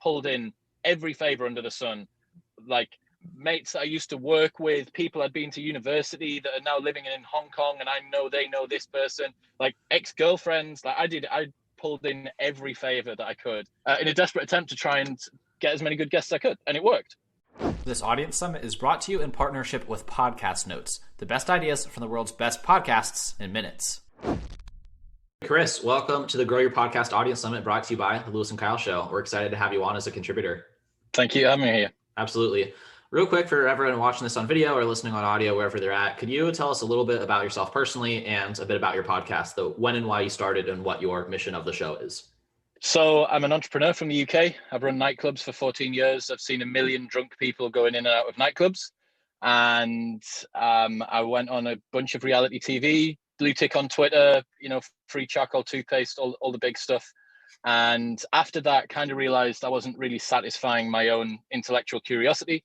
pulled in every favor under the sun, like mates that I used to work with, people I'd been to university that are now living in Hong Kong, and I know they know this person, like ex-girlfriends. Like I pulled in every favor that I could in a desperate attempt to try and get as many good guests as I could, and it worked. This Audience Summit is brought to you in partnership with Podcast Notes, the best ideas from the world's best podcasts in minutes. Chris, welcome to the Grow Your Podcast Audience Summit, brought to you by the Lewis and Kyle Show. We're excited to have you on as a contributor. Thank you for having me here. Absolutely. Real quick, for everyone watching this on video or listening on audio, wherever they're at, could you tell us a little bit about yourself personally and a bit about your podcast, the when and why you started and what your mission of the show is? So I'm an entrepreneur from the UK. I've run nightclubs for 14 years. I've seen 1 million drunk people going in and out of nightclubs. And I went on a bunch of reality TV, blue tick on Twitter, free charcoal toothpaste, all the big stuff. And after that, kind of realized I wasn't really satisfying my own intellectual curiosity.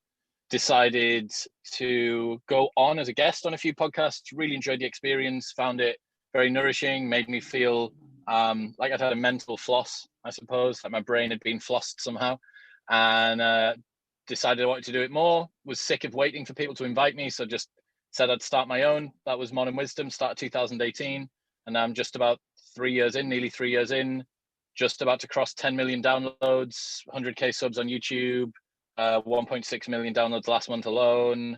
Decided to go on as a guest on a few podcasts, really enjoyed the experience, found it very nourishing, made me feel like I'd had a mental floss, I suppose, like my brain had been flossed somehow, and decided I wanted to do it more. Was sick of waiting for people to invite me, so just said I'd start my own. That was Modern Wisdom, started 2018, and now I'm just about nearly 3 years in, just about to cross 10 million downloads, 100K subs on YouTube, 1.6 million downloads last month alone,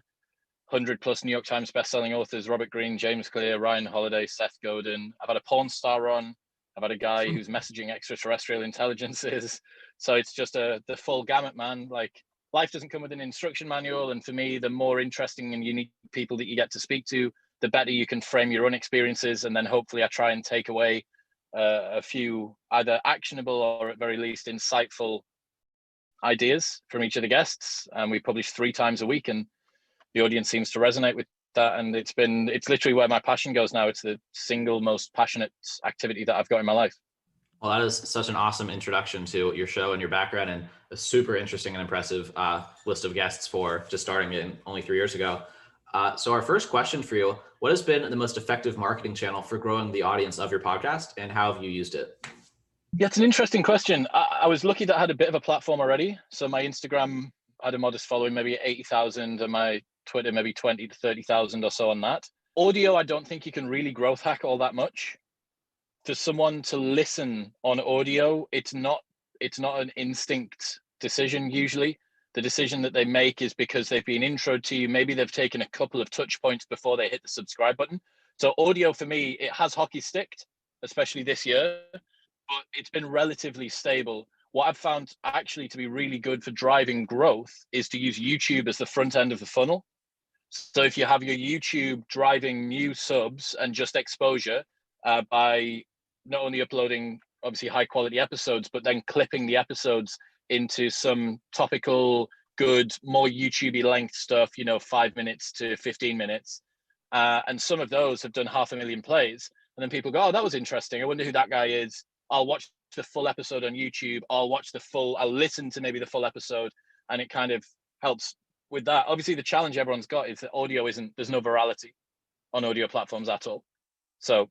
100 plus New York Times bestselling authors, Robert Greene, James Clear, Ryan Holiday, Seth Godin. I've had a porn star on. I've had a guy who's messaging extraterrestrial intelligences. So it's just the full gamut, man. Like, life doesn't come with an instruction manual. And for me, the more interesting and unique people that you get to speak to, the better you can frame your own experiences. And then hopefully I try and take away a few either actionable or at very least insightful ideas from each of the guests. And we publish 3 times a week, and the audience seems to resonate with that. And it's literally where my passion goes now. It's the single most passionate activity that I've got in my life. Well, that is such an awesome introduction to your show and your background, and a super interesting and impressive list of guests for just starting it only 3 years ago. So our first question for you, what has been the most effective marketing channel for growing the audience of your podcast, and how have you used it? Yeah, it's an interesting question. I was lucky that I had a bit of a platform already. So my Instagram had a modest following, maybe 80,000, and my Twitter, maybe 20 to 30,000 or so on that. Audio, I don't think you can really growth hack all that much. For someone to listen on audio, it's not an instinct decision usually. The decision that they make is because they've been introed to you. Maybe they've taken a couple of touch points before they hit the subscribe button. So audio for me, it has hockey sticked, especially this year, but it's been relatively stable. What I've found actually to be really good for driving growth is to use YouTube as the front end of the funnel. So if you have your YouTube driving new subs and just exposure by not only uploading obviously high quality episodes, but then clipping the episodes into some topical, good, more YouTubey length stuff, 5 minutes to 15 minutes. And some of those have done 500,000 plays. And then people go, oh, that was interesting. I wonder who that guy is. I'll watch the full episode on YouTube. I'll listen to maybe the full episode. And it kind of helps with that. Obviously, the challenge everyone's got is that there's no virality on audio platforms at all. So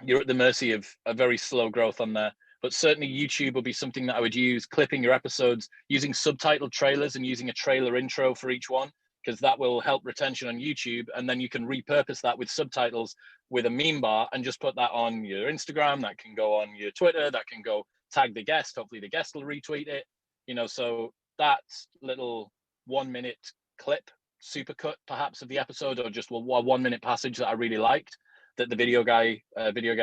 you're at the mercy of a very slow growth on there. But certainly YouTube will be something that I would use, clipping your episodes, using subtitled trailers and using a trailer intro for each one, because that will help retention on YouTube. And then you can repurpose that with subtitles with a meme bar and just put that on your Instagram. That can go on your Twitter. That can go tag the guest. Hopefully the guest will retweet it. So that little 1 minute clip, supercut perhaps of the episode, or just a 1 minute passage that I really liked that the video guy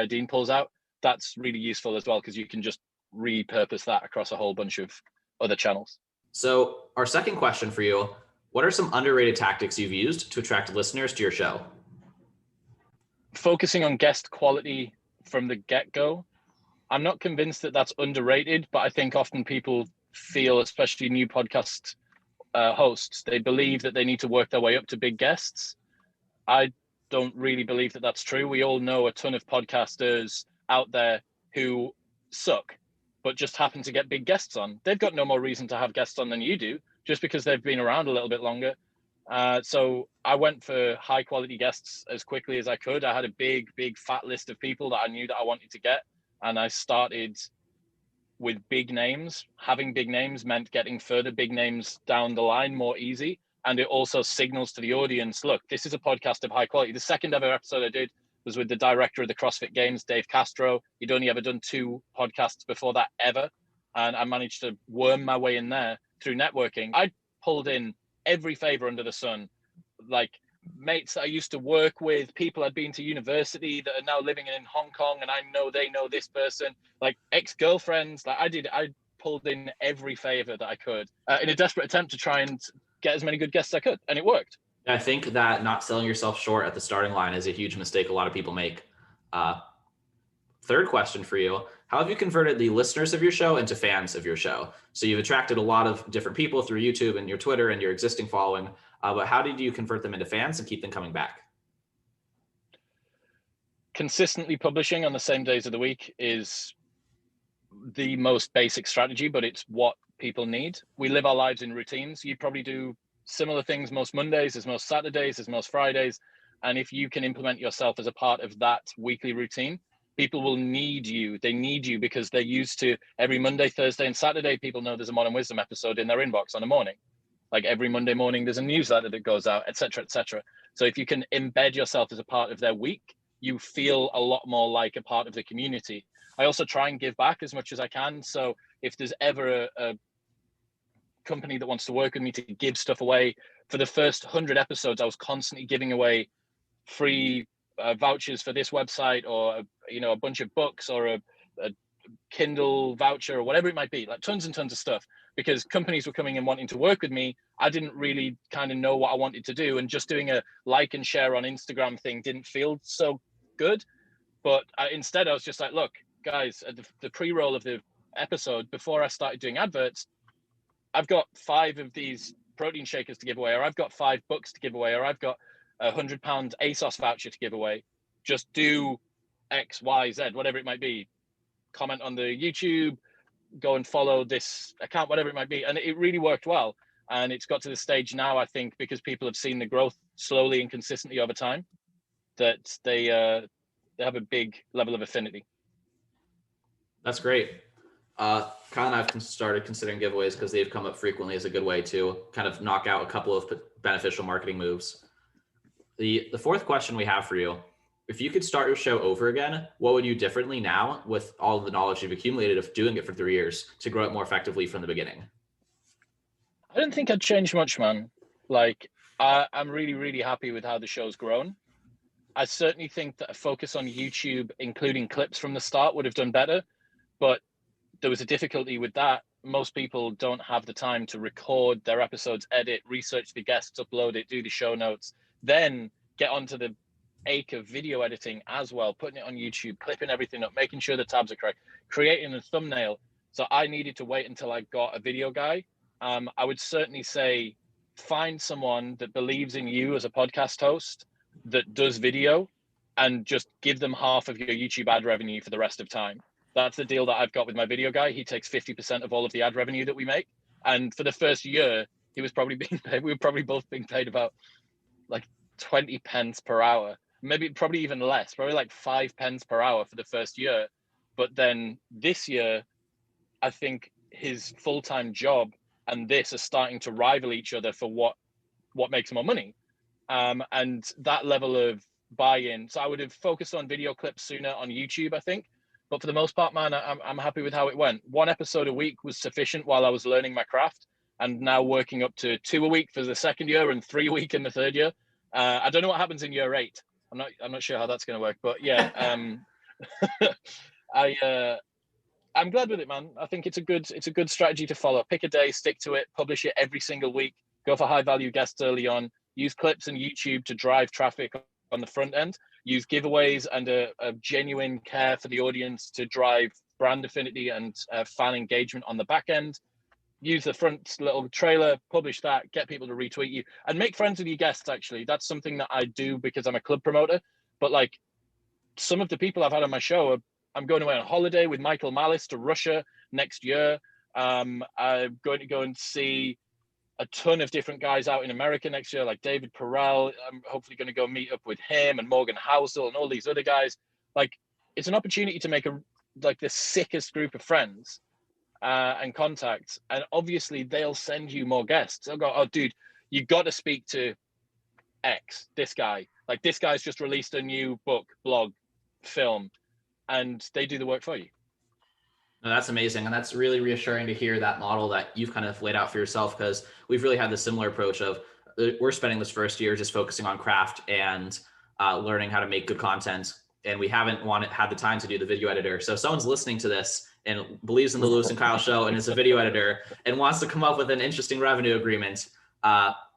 Dean pulls out, that's really useful as well, because you can just repurpose that across a whole bunch of other channels. So our second question for you, what are some underrated tactics you've used to attract listeners to your show? Focusing on guest quality from the get-go. I'm not convinced that that's underrated, but I think often people feel, especially new podcast hosts, they believe that they need to work their way up to big guests. I don't really believe that that's true. We all know a ton of podcasters out there who suck, but just happen to get big guests on. They've got no more reason to have guests on than you do, just because they've been around a little bit longer. So I went for high quality guests as quickly as I could. I had a big fat list of people that I knew that I wanted to get. And I started with big names. Having big names meant getting further big names down the line more easy. And it also signals to the audience, look, this is a podcast of high quality. The second ever episode I did was with the director of the CrossFit Games, Dave Castro. He'd only ever done 2 podcasts before that ever. And I managed to worm my way in there through networking. I pulled in every favor under the sun, like mates I used to work with, people I'd been to university that are now living in Hong Kong, and I know they know this person, like ex-girlfriends. Like I pulled in every favor that I could in a desperate attempt to try and get as many good guests as I could, and it worked. I think that not selling yourself short at the starting line is a huge mistake a lot of people make. Third question for you: how have you converted the listeners of your show into fans of your show? So you've attracted a lot of different people through YouTube and your Twitter and your existing following, but how did you convert them into fans and keep them coming back? Consistently publishing on the same days of the week is the most basic strategy, but it's what people need. We live our lives in routines. You probably do similar things most Mondays, as most Saturdays, as most Fridays. And if you can implement yourself as a part of that weekly routine, people will need you. They need you because they're used to every Monday, Thursday, and Saturday, people know there's a Modern Wisdom episode in their inbox on a morning. Like every Monday morning, there's a newsletter that goes out, et cetera, et cetera. So if you can embed yourself as a part of their week, you feel a lot more like a part of the community. I also try and give back as much as I can. So if there's ever a company that wants to work with me to give stuff away, for the first 100 episodes, I was constantly giving away free vouchers for this website, or a bunch of books, or a Kindle voucher, or whatever it might be, like tons and tons of stuff, because companies were coming and wanting to work with me. I didn't really kind of know what I wanted to do, and just doing a like and share on Instagram thing didn't feel so good. But instead I was just like, look guys, at the pre-roll of the episode, before I started doing adverts, I've got 5 of these protein shakers to give away, or I've got 5 books to give away, or I've got a £100 ASOS voucher to give away. Just do X, Y, Z, whatever it might be. Comment on the YouTube, go and follow this account, whatever it might be. And it really worked well. And it's got to the stage now, I think, because people have seen the growth slowly and consistently over time, that they have a big level of affinity. That's great. Kyle and I've started considering giveaways because they've come up frequently as a good way to kind of knock out a couple of beneficial marketing moves. The fourth question we have for you: if you could start your show over again, what would you do differently now with all of the knowledge you've accumulated of doing it for 3 years to grow it more effectively from the beginning? I don't think I'd change much, man. Like, I'm really, really happy with how the show's grown. I certainly think that a focus on YouTube, including clips from the start, would have done better. But there was a difficulty with that. Most people don't have the time to record their episodes, edit, research the guests, upload it, do the show notes, then get onto the ache of video editing as well, putting it on YouTube, clipping everything up, making sure the tabs are correct, creating a thumbnail. So I needed to wait until I got a video guy. I would certainly say find someone that believes in you as a podcast host that does video, and just give them half of your YouTube ad revenue for the rest of time. That's the deal that I've got with my video guy. He takes 50% of all of the ad revenue that we make. And for the first year, he was probably being paid, we were probably both being paid about like 20 pence per hour, maybe probably even less, probably like 5 pence per hour for the first year. But then this year, I think his full-time job and this are starting to rival each other for what makes more money. And that level of buy-in. So I would have focused on video clips sooner on YouTube, I think. But for the most part, man, I'm happy with how it went. 1 episode a week was sufficient while I was learning my craft, and now working up to 2 a week for the second year and 3 a week in the third year. I don't know what happens in year 8. I'm not sure how that's going to work, but yeah, I'm glad with it, man. I think it's a good strategy to follow. Pick a day, stick to it, publish it every single week. Go for high value guests early on. Use clips and YouTube to drive traffic on the front end. Use giveaways and a genuine care for the audience to drive brand affinity and fan engagement on the back end. Use the front little trailer, publish that, get people to retweet you, and make friends with your guests. Actually, that's something that I do because I'm a club promoter. But like, some of the people I've had on my show, I'm going away on holiday with Michael Malice to Russia next year. I'm going to go and see a ton of different guys out in America next year, like David Perel. I'm hopefully going to go meet up with him and Morgan Housel and all these other guys. Like, it's an opportunity to make the sickest group of friends and contacts. And obviously they'll send you more guests. They'll go, oh, dude, you got to speak to X, this guy. Like, this guy's just released a new book, blog, film, and they do the work for you. No, that's amazing. And that's really reassuring to hear that model that you've kind of laid out for yourself, because we've really had the similar approach of we're spending this first year just focusing on craft and learning how to make good content. And we haven't had the time to do the video editor. So if someone's listening to this and believes in the Lewis and Kyle show and is a video editor and wants to come up with an interesting revenue agreement,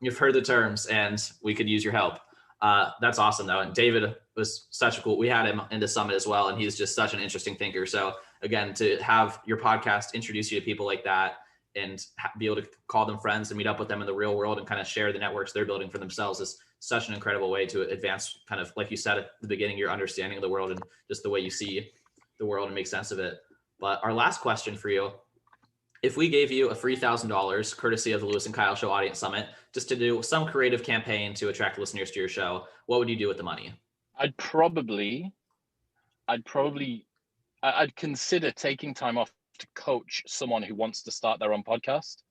you've heard the terms and we could use your help. That's awesome though. And David was such a cool, we had him in the summit as well. And he's just such an interesting thinker. So again, to have your podcast introduce you to people like that and be able to call them friends and meet up with them in the real world and kind of share the networks they're building for themselves is such an incredible way to advance, kind of like you said at the beginning, your understanding of the world and just the way you see the world and make sense of it. But our last question for you, if we gave you a free $1,000 courtesy of the Lewis and Kyle Show Audience Summit, just to do some creative campaign to attract listeners to your show, what would you do with the money? I'd consider taking time off to coach someone who wants to start their own podcast.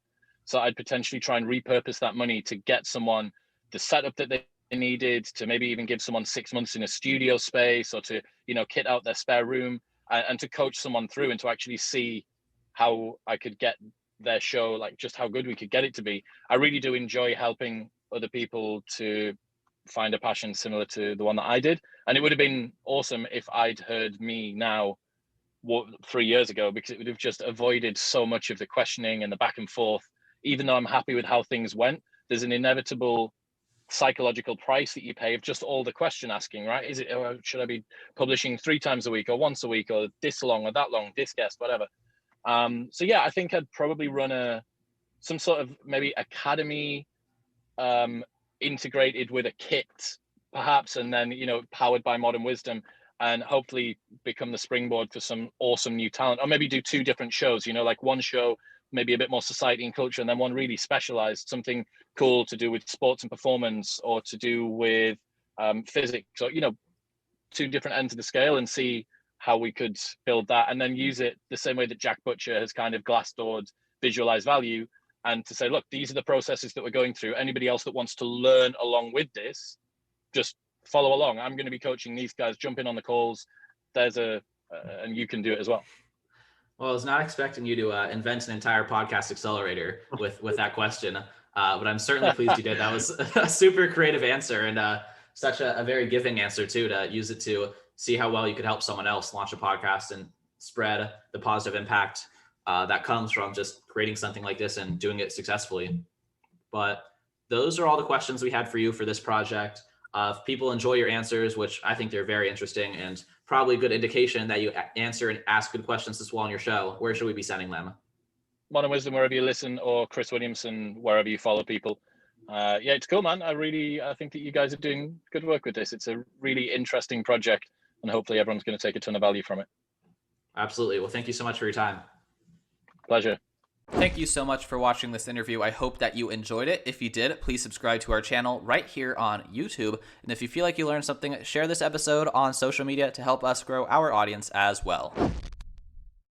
So I'd potentially try and repurpose that money to get someone the setup that they needed, to maybe even give someone 6 months in a studio space, or to, kit out their spare room, and to coach someone through and to actually see how I could get their show, like just how good we could get it to be. I really do enjoy helping other people to find a passion similar to the one that I did. And it would have been awesome if I'd heard me now 3 years ago, because it would have just avoided so much of the questioning and the back and forth. Even though I'm happy with how things went, there's an inevitable psychological price that you pay of just all the question asking, right? Is it, should I be publishing 3 times a week or once a week or this long or that long, this guest, whatever. So yeah, I think I'd probably run some sort of maybe academy integrated with a kit perhaps, and then, powered by modern wisdom, and hopefully become the springboard for some awesome new talent. Or maybe do 2 different shows, like one show, maybe a bit more society and culture, and then one really specialized, something cool to do with sports and performance, or to do with physics, or, 2 different ends of the scale, and see how we could build that, and then use it the same way that Jack Butcher has kind of glass-doored visualized value, and to say, look, these are the processes that we're going through. Anybody else that wants to learn along with this, just follow along. I'm going to be coaching these guys, jump in on the calls. And you can do it as well. Well, I was not expecting you to invent an entire podcast accelerator with that question, but I'm certainly pleased you did. That was a super creative answer, and such a very giving answer too, to use it to see how well you could help someone else launch a podcast and spread the positive impact that comes from just creating something like this and doing it successfully. But those are all the questions we had for you for this project. If people enjoy your answers, which I think they're very interesting and probably a good indication that you answer and ask good questions as well on your show, where should we be sending them? Modern Wisdom, wherever you listen, or Chris Williamson, wherever you follow people. Yeah, it's cool, man. I think that you guys are doing good work with this. It's a really interesting project, and hopefully everyone's going to take a ton of value from it. Absolutely. Well, thank you so much for your time. Pleasure. Thank you so much for watching this interview. I hope that you enjoyed it. If you did, please subscribe to our channel right here on YouTube. And if you feel like you learned something, share this episode on social media to help us grow our audience as well.